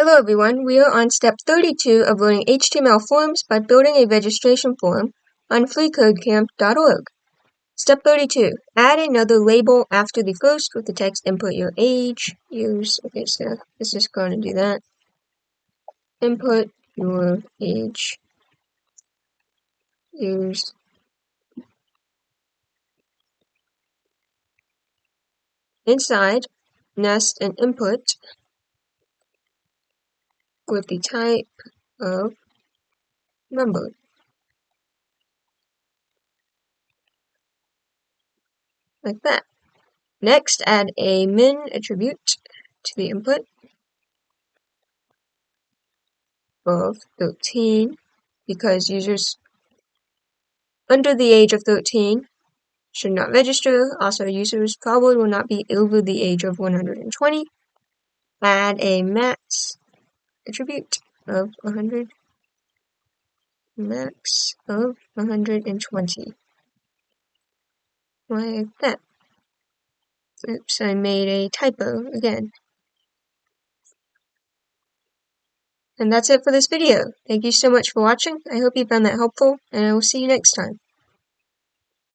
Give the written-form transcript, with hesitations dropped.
Hello everyone, we are on step 32 of learning HTML forms by building a registration form on freeCodeCamp.org. Step 32. Add another label after the first with the text input your age, years. Okay, so let's just go and do that. Input your age, years. Inside, nest an input with the type of number. Like that. Next, add a min attribute to the input of 13 because users under the age of 13 should not register. Also, users probably will not be over the age of 120. Add a max attribute of 100. Max of 120. Like that. Oops, I made a typo again. And that's it for this video. Thank you so much for watching. I hope you found that helpful, and I will see you next time.